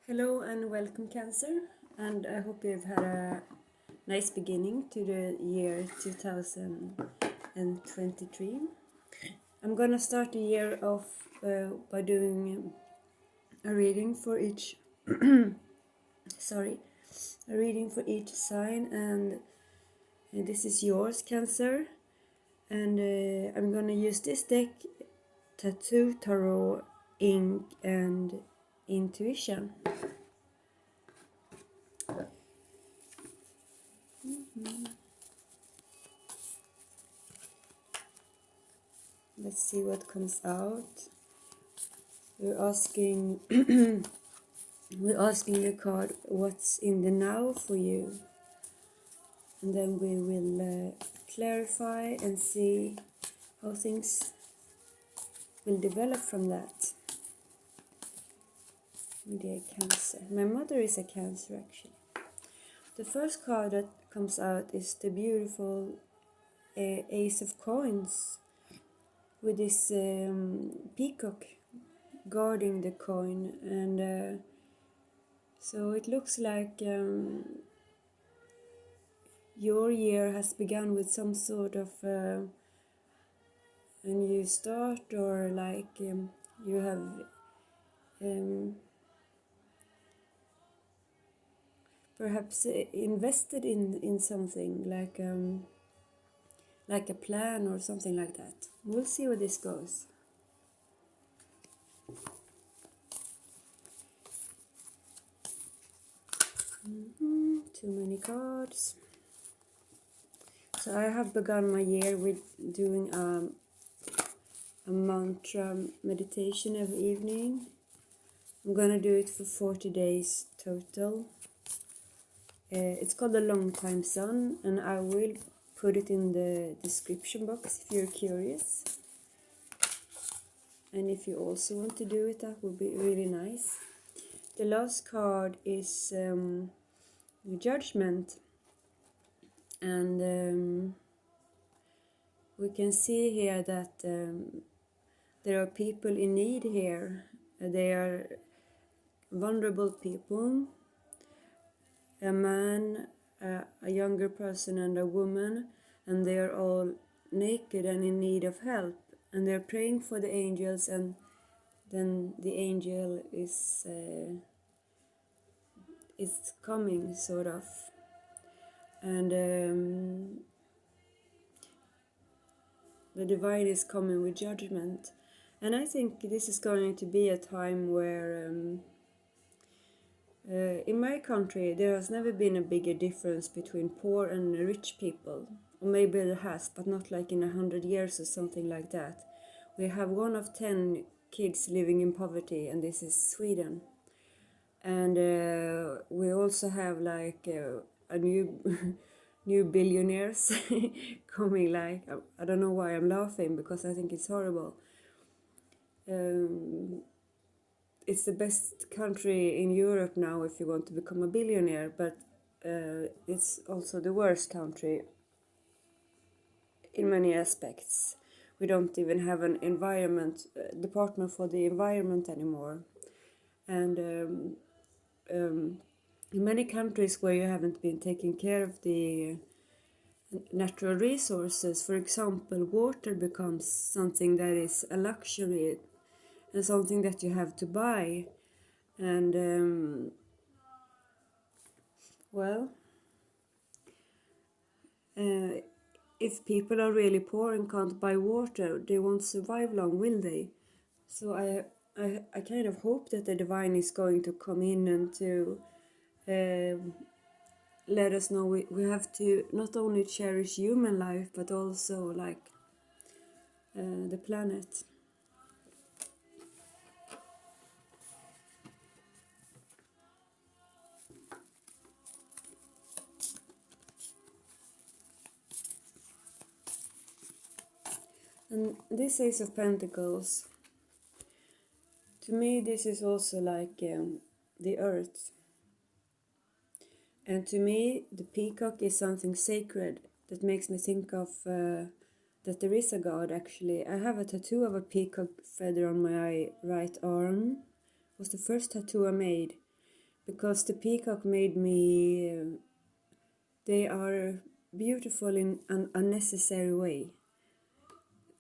Hello and welcome, Cancer, and I hope you've had a nice beginning to the year 2023. I'm gonna start the year off by doing a reading for each a reading for each sign, and this is yours, Cancer, and I'm gonna use this deck, Tattoo, Tarot, Ink, and Intuition. Let's see what comes out. We're asking the card what's in the now for you, and then we will clarify and see how things will develop from that. Dear Cancer. My mother is a Cancer, actually. The first card that comes out is the beautiful Ace of Coins with this peacock guarding the coin, and so it looks like your year has begun with some sort of a new start, or like you have perhaps invested in something, like a plan or something like that. We'll see where this goes. Too many cards. So I have begun my year with doing a mantra meditation every evening. I'm gonna do it for 40 days total. It's called the Longtime Sun, and I will put it in the description box if you're curious. And if you also want to do it, that would be really nice. The last card is Judgement, and we can see here that there are people in need here. They are vulnerable people, a man, a younger person, and a woman, and they are all naked and in need of help, and they're praying for the angels, and then the angel is coming, sort of, and the divine is coming with judgment. And I think this is going to be a time where in my country there has never been a bigger difference between poor and rich people. Or maybe there has, but not like in 100 years or something like that. We have 1 of 10 kids living in poverty, and this is Sweden. And we also have like a new new billionaires coming. Like, I don't know why I'm laughing, because I think it's horrible. It's the best country in Europe now if you want to become a billionaire, but it's also the worst country in many aspects. We don't even have an environment department for the environment anymore, and in many countries where you haven't been taking care of the natural resources, for example, water becomes something that is a luxury and something that you have to buy. And if people are really poor and can't buy water, they won't survive long, will they? So I kind of hope that the divine is going to come in and to let us know we have to not only cherish human life, but also like the planet. And this Ace of Pentacles, to me this is also like the earth. And to me the peacock is something sacred that makes me think of that there is a God, actually. I have a tattoo of a peacock feather on my right arm. It was the first tattoo I made. because the peacock made me, they are beautiful in an unnecessary way.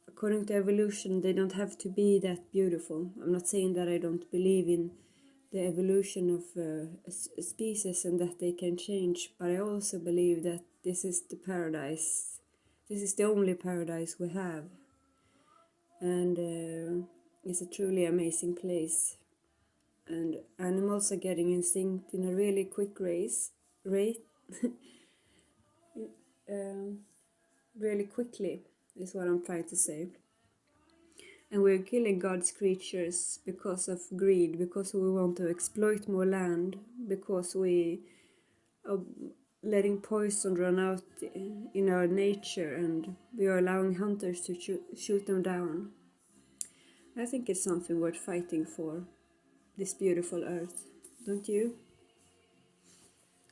According to evolution, they don't have to be that beautiful. I'm not saying that I don't believe in the evolution of a species and that they can change, but I also believe that this is the paradise. This is the only paradise we have. And it's a truly amazing place. And animals are getting extinct in a really quick rate, really quickly, is what I'm trying to say. And we're killing God's creatures because of greed, because we want to exploit more land, because we are letting poison run out in our nature, and we are allowing hunters to shoot them down. I think it's something worth fighting for, this beautiful earth, don't you?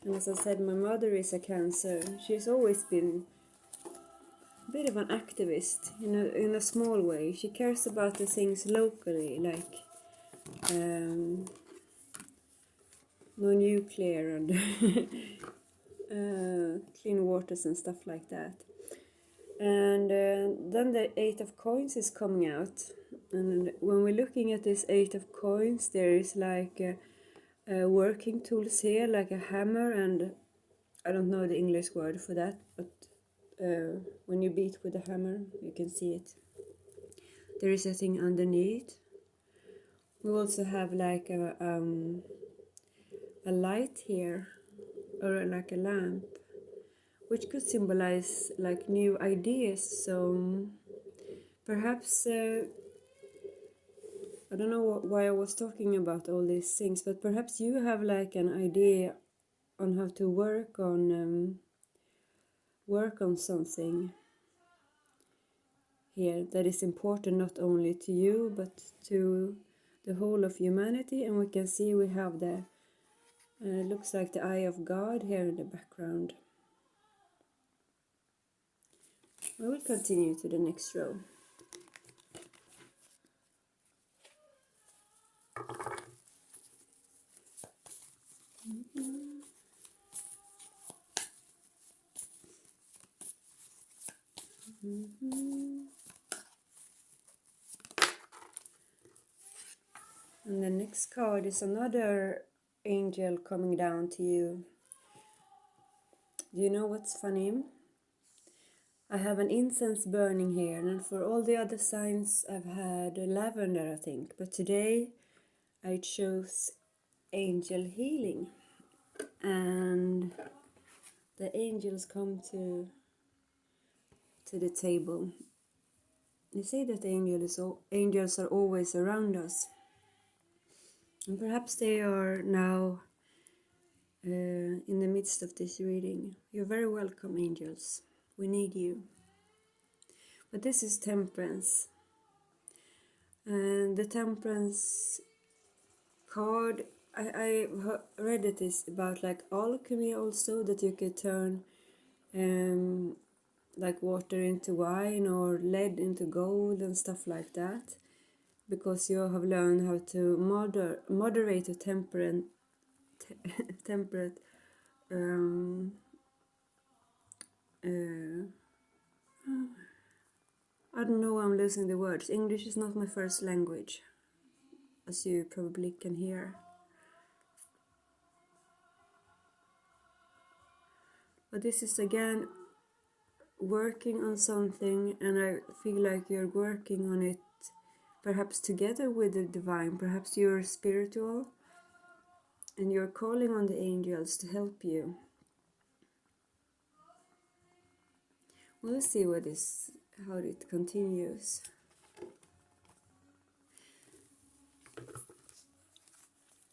And as I said, my mother is a Cancer. She's always been a bit of an activist in a small way. She cares about the things locally, like no nuclear and clean waters and stuff like that. And then the Eight of Coins is coming out. And when we're looking at this Eight of Coins, there is like working tools here, like a hammer, and I don't know the English word for that, but when you beat with a hammer, you can see it. There is a thing underneath. We also have like a light here, or like a lamp, which could symbolize like new ideas. So perhaps I don't know why I was talking about all these things, but perhaps you have like an idea on how to work on something here that is important not only to you but to the whole of humanity. And we can see we have the looks like the eye of God here in the background. We will continue to the next row. And the next card is another angel coming down to you. Do you know what's funny? I have an incense burning here, and for all the other signs I've had lavender, I think. But today I chose angel healing. And the angels come to the table. They say that angels are always around us. And perhaps they are now in the midst of this reading. You're very welcome, angels. We need you. But this is temperance. And the temperance card, I read it is about like alchemy also, that you could turn like water into wine or lead into gold and stuff like that, because you have learned how to moderate a temperate I don't know, I'm losing the words. English is not my first language, as you probably can hear. But this is again working on something, and I feel like you're working on it perhaps together with the divine. Perhaps you're spiritual and you're calling on the angels to help you. We'll see how it continues.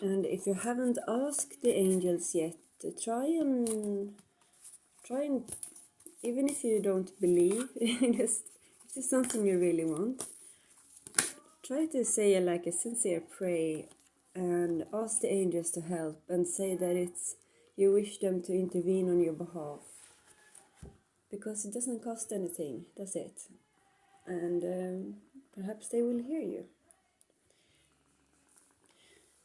And if you haven't asked the angels yet, try and even if you don't believe, just if it's something you really want, try to say like a sincere prayer and ask the angels to help, and say that you wish them to intervene on your behalf, because it doesn't cost anything, does it? And perhaps they will hear you.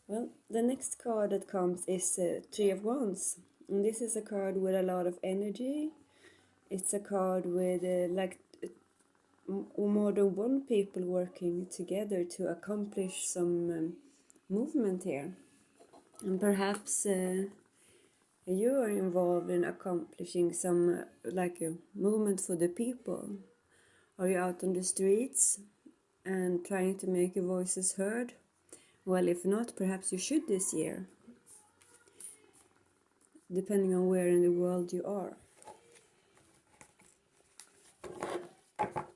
Well, the next card that comes is Three of Wands. And this is a card with a lot of energy. It's a card with more than one people working together to accomplish some movement here. And perhaps you are involved in accomplishing some like a movement for the people. Are you out on the streets and trying to make your voices heard? Well, if not, perhaps you should this year, depending on where in the world you are.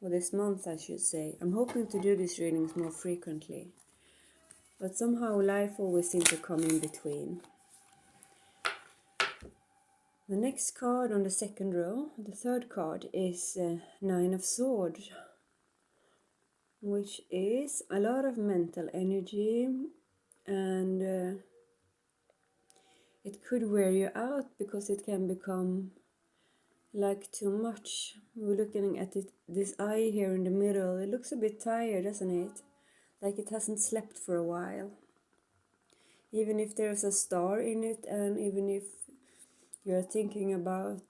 Or this month, I should say. I'm hoping to do these readings more frequently, but somehow life always seems to come in between. The next card on the second row, the third card, is Nine of Swords, which is a lot of mental energy, and it could wear you out because it can become like too much. We're looking at it, this eye here in the middle. It looks a bit tired, doesn't it? Like it hasn't slept for a while. Even if there's a star in it, and even if you're thinking about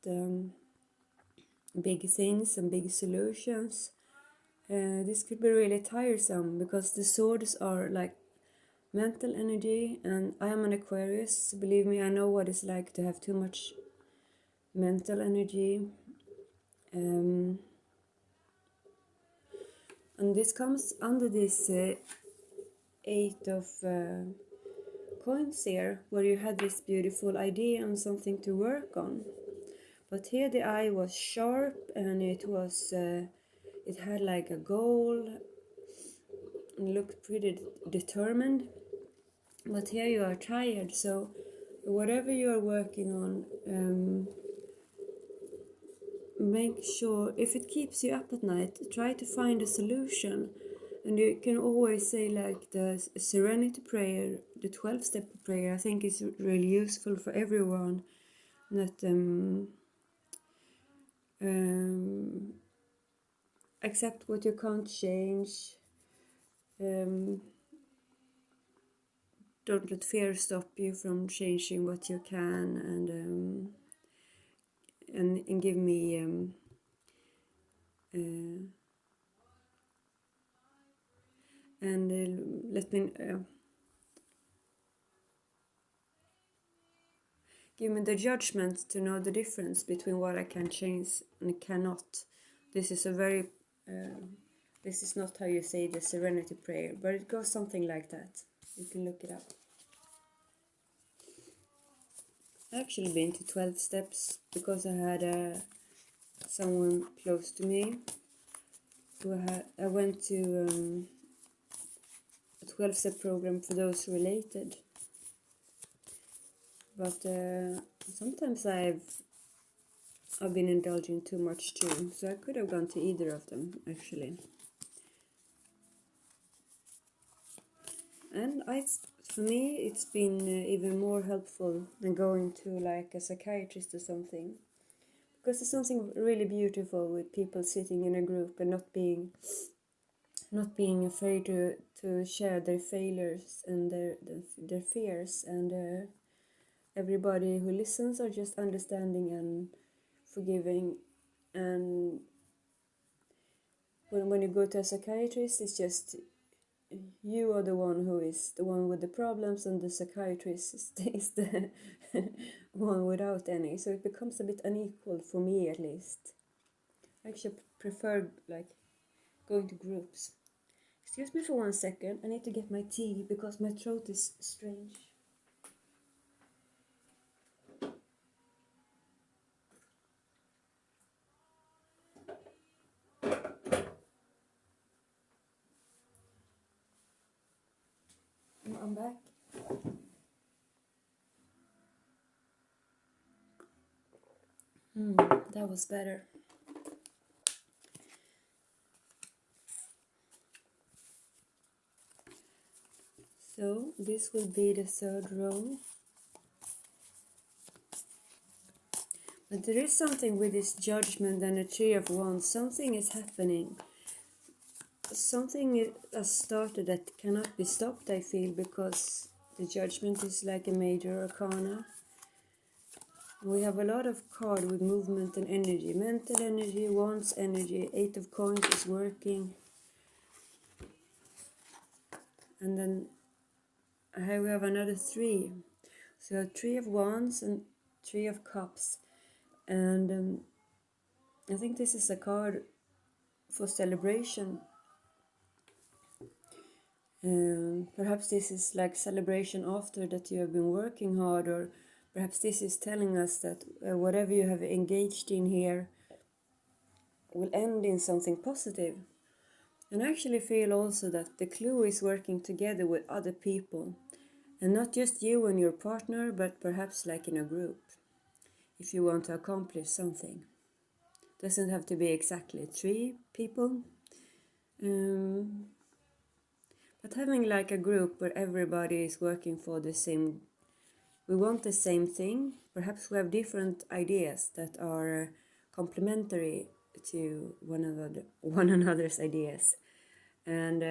big things and big solutions, this could be really tiresome because the swords are like mental energy, and I am an Aquarius. Believe me, I know what it's like to have too much mental energy. And this comes under this Eight of Coins here, where you had this beautiful idea and something to work on. But here the eye was sharp, and it was it had like a goal and looked pretty determined. But here you are tired, so whatever you are working on, make sure, if it keeps you up at night, try to find a solution. And you can always say like the serenity prayer, the 12-step prayer. I think is really useful for everyone. That accept what you can't change. Don't let fear stop you from changing what you can, and give me let me give me the judgment to know the difference between what I can change and cannot. This is a very this is not how you say the serenity prayer, but it goes something like that. You can look it up. I've actually been to 12 steps because I had someone close to me who I went to a 12-step program for those related. But sometimes I've been indulging too much too, so I could have gone to either of them actually. And for me, it's been even more helpful than going to like a psychiatrist or something, because there's something really beautiful with people sitting in a group and not being afraid to share their failures and their fears, and everybody who listens are just understanding and forgiving. And when you go to a psychiatrist, it's just you are the one who is the one with the problems, and the psychiatrist is the one without any. So it becomes a bit unequal for me, at least. I actually prefer like going to groups. Excuse me for 1 second. I need to get my tea because my throat is strange. I'm back. That was better. So this will be the third row. But there is something with this Judgment and the Three of Wands. Something is happening. Something has started that cannot be stopped, I feel, because The Judgement is like a major arcana. We have a lot of cards with movement and energy. Mental energy, Wands energy, 8 of Coins is working. And then here we have another 3. So we have 3 of Wands and 3 of Cups. And I think this is a card for celebration. Perhaps this is like celebration after that you have been working hard, or perhaps this is telling us that whatever you have engaged in here will end in something positive. And I actually feel also that the clue is working together with other people, and not just you and your partner, but perhaps like in a group, if you want to accomplish something. Doesn't have to be exactly 3 people, but having like a group where everybody is working for the same, we want the same thing. Perhaps we have different ideas that are complementary to one another's ideas. And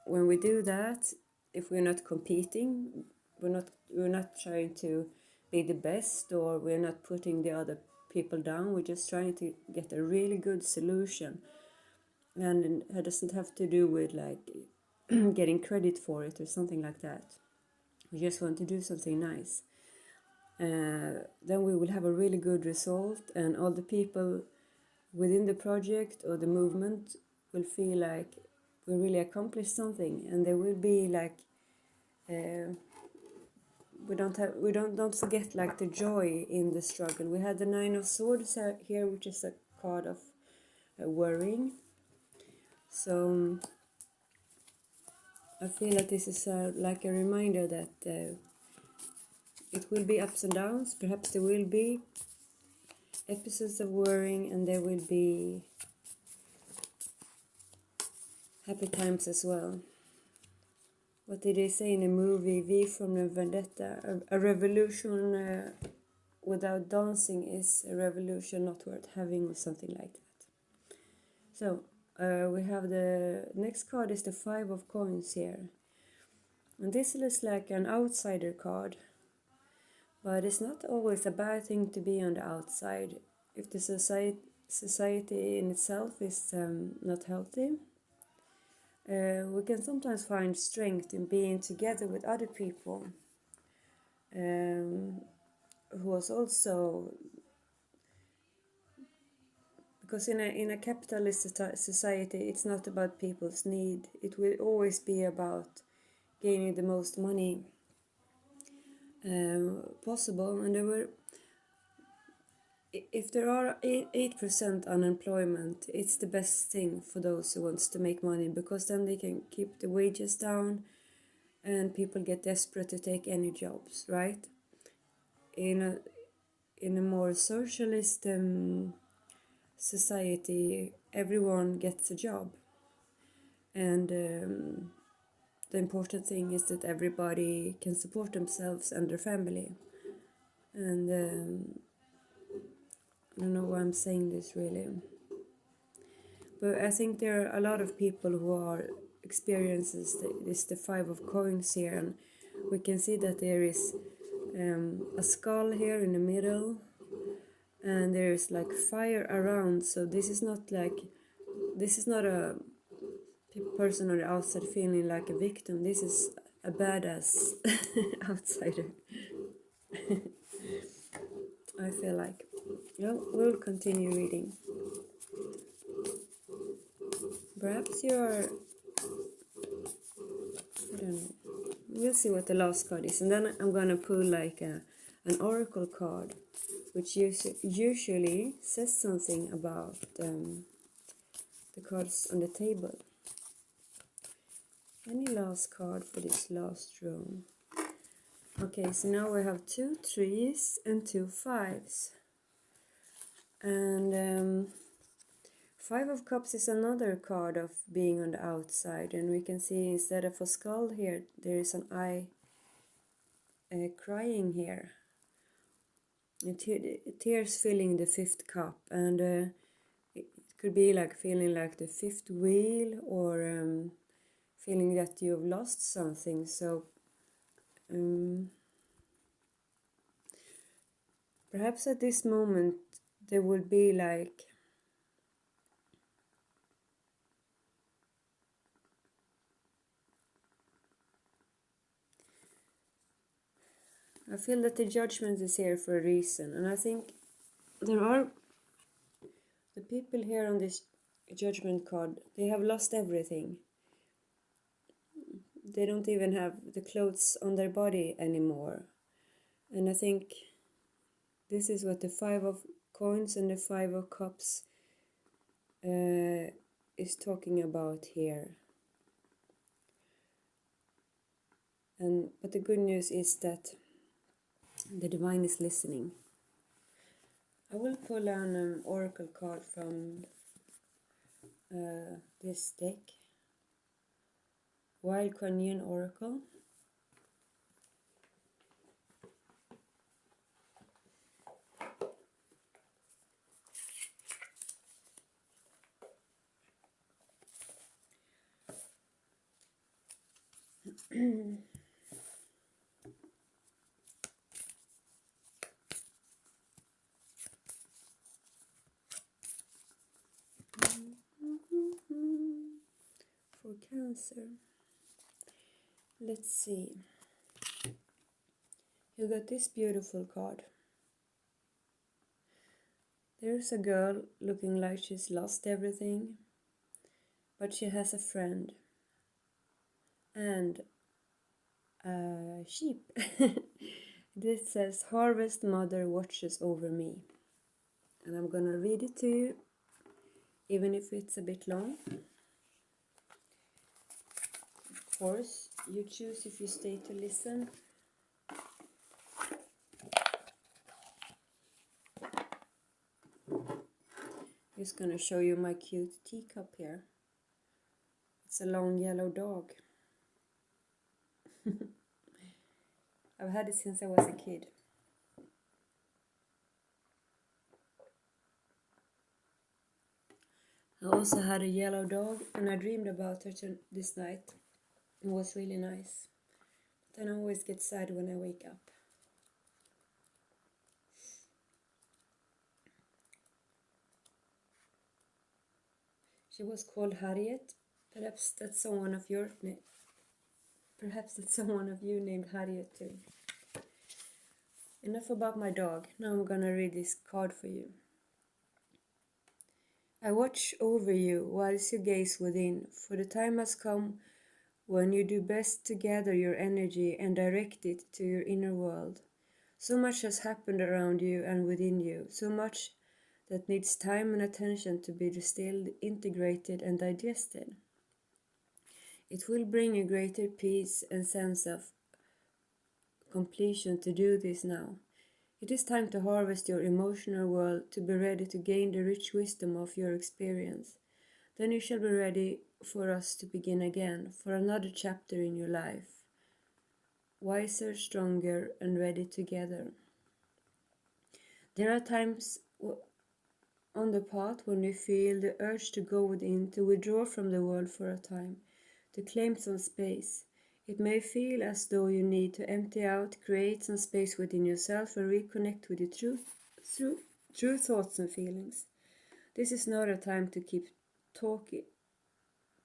when we do that, if we're not competing, we're not trying to be the best, or we're not putting the other people down. We're just trying to get a really good solution, and it doesn't have to do with like getting credit for it or something like that. We just want to do something nice. Then we will have a really good result, and all the people within the project or the movement will feel like we really accomplished something, and there will be like don't forget like the joy in the struggle. We had the 9 of Swords here, which is a card of worrying. So I feel that this is like a reminder that it will be ups and downs. Perhaps there will be episodes of worrying, and there will be happy times as well. What did they say in the movie V from the Vendetta? A revolution without dancing is a revolution not worth having, or something like that. So we have the next card is the 5 of Coins here. And this looks like an outsider card. But it's not always a bad thing to be on the outside. If the society in itself is not healthy, we can sometimes find strength in being together with other people who was also, because in a capitalist society, it's not about people's need. It will always be about gaining the most money possible. And if there are 8% unemployment, it's the best thing for those who wants to make money, because then they can keep the wages down and people get desperate to take any jobs, right? In a more socialist society, everyone gets a job, and the important thing is that everybody can support themselves and their family. And I don't know why I'm saying this really, but I think there are a lot of people who are experiences the 5 of Coins here, and we can see that there is a skull here in the middle, and there is like fire around. So this is not a person on the outside feeling like a victim. This is a badass outsider. I feel like. Well, we'll continue reading. Perhaps you're, I don't know. We'll see what the last card is, and then I'm gonna pull like an oracle card, which usually says something about the cards on the table. Any last card for this last row? Okay, so now we have 2 3s and 2 5s. And 5 of Cups is another card of being on the outside, and we can see instead of a skull here, there is an eye crying here. And tears filling the 5th cup, and it could be like feeling like the 5th wheel, or feeling that you've lost something. So Perhaps at this moment there will be like I feel that the judgment is here for a reason, and I think there are the people here on this judgment card, they have lost everything. They don't even have the clothes on their body anymore. And I think this is what the 5 of coins and the 5 of cups is talking about here. But the good news is that the divine is listening. I will pull an oracle card from this deck. Wild Canyon Oracle. For Cancer. Let's see. You got this beautiful card. There's a girl looking like she's lost everything, but she has a friend and a sheep. This says, Harvest Mother watches over me. And I'm gonna read it to you, even if it's a bit long. Of course, you choose if you stay to listen. Just gonna show you my cute teacup here. It's a long yellow dog. I've had it since I was a kid. I also had a yellow dog and I dreamed about her this night. It was really nice. Then I always get sad when I wake up. She was called Harriet. Perhaps that's someone of you named Harriet too. Enough about my dog. Now I'm gonna read this card for you. I watch over you whilst you gaze within, for the time has come when you do best to gather your energy and direct it to your inner world. So much has happened around you and within you, so much that needs time and attention to be distilled, integrated and digested. It will bring you greater peace and sense of completion to do this now. It is time to harvest your emotional world, to be ready to gain the rich wisdom of your experience. Then you shall be ready for us to begin again, for another chapter in your life. Wiser, stronger, and ready together. There are times on the path when you feel the urge to go within, to withdraw from the world for a time, to claim some space. It may feel as though you need to empty out, create some space within yourself and reconnect with your true thoughts and feelings. This is not a time to keep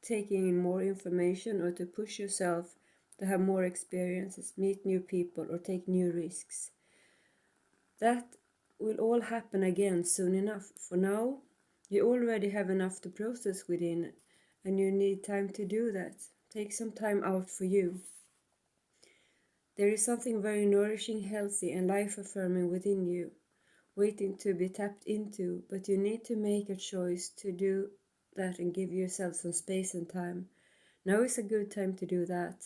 taking in more information or to push yourself to have more experiences, meet new people or take new risks. That will all happen again soon enough. For now, you already have enough to process within and you need time to do that. Take some time out for you. There is something very nourishing, healthy and life-affirming within you, waiting to be tapped into, but you need to make a choice to do that and give yourself some space and time. Now is a good time to do that,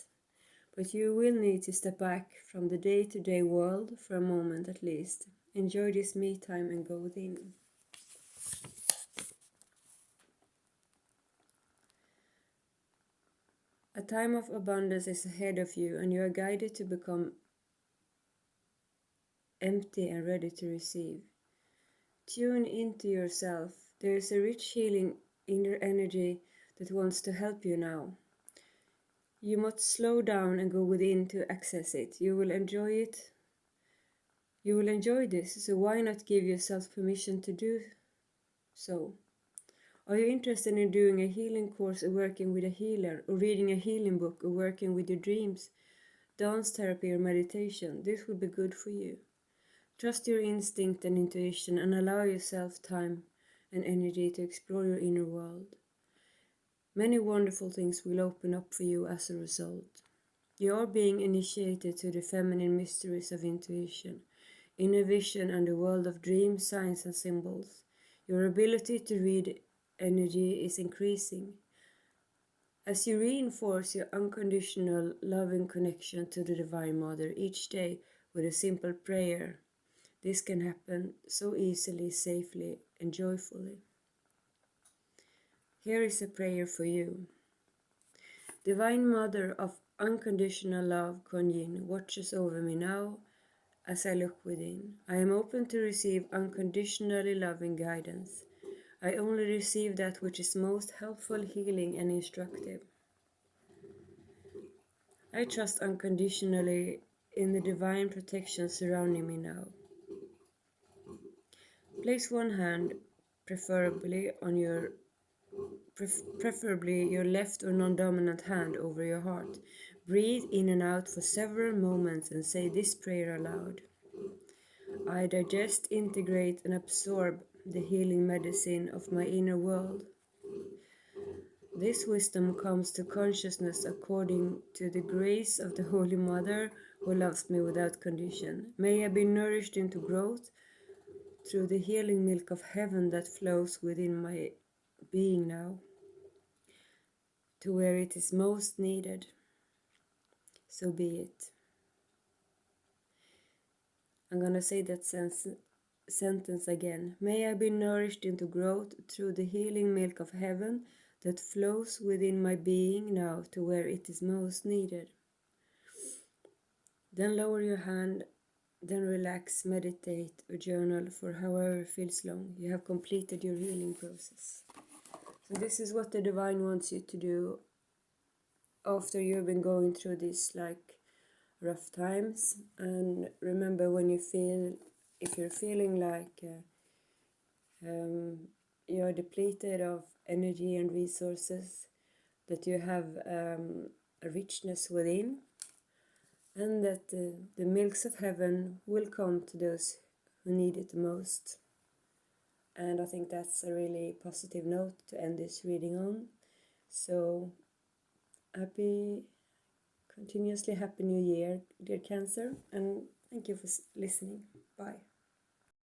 but you will need to step back from the day-to-day world for a moment at least. Enjoy this me time and go within. A time of abundance is ahead of you and you are guided to become empty and ready to receive. Tune into yourself. There is a rich healing inner energy that wants to help you now. You must slow down and go within to access it. You will enjoy it. You will enjoy this, so why not give yourself permission to do so? Are you interested in doing a healing course or working with a healer, or reading a healing book or working with your dreams, dance therapy or meditation? This will be good for you. Trust your instinct and intuition and allow yourself time and energy to explore your inner world. Many wonderful things will open up for you as a result. You are being initiated to the feminine mysteries of intuition, inner vision, and the world of dreams, signs, and symbols. Your ability to read energy is increasing. As you reinforce your unconditional loving connection to the Divine Mother each day with a simple prayer, this can happen so easily, safely, and joyfully. Here is a prayer for you. Divine Mother of unconditional love, Kuan Yin, watches over me now as I look within. I am open to receive unconditionally loving guidance. I only receive that which is most helpful, healing, and instructive. I trust unconditionally in the divine protection surrounding me now. Place one hand, preferably your left or non-dominant hand, over your heart. Breathe in and out for several moments and say this prayer aloud. I digest, integrate, and absorb the healing medicine of my inner world. This wisdom comes to consciousness according to the grace of the Holy Mother who loves me without condition. May I be nourished into growth through the healing milk of heaven that flows within my being now, to where it is most needed. So be it. I'm gonna say that sentence again. May I be nourished into growth through the healing milk of heaven that flows within my being now, to where it is most needed. Then lower your hand, then relax, meditate, or journal for however feels long. You have completed your healing process. So this is what the Divine wants you to do after you've been going through these rough times. And remember, when you feel, if you're feeling like you're depleted of energy and resources, that you have a richness within, and that the milks of heaven will come to those who need it the most. And I think that's a really positive note to end this reading on. So continuously happy new year, dear Cancer, and thank you for listening. Bye.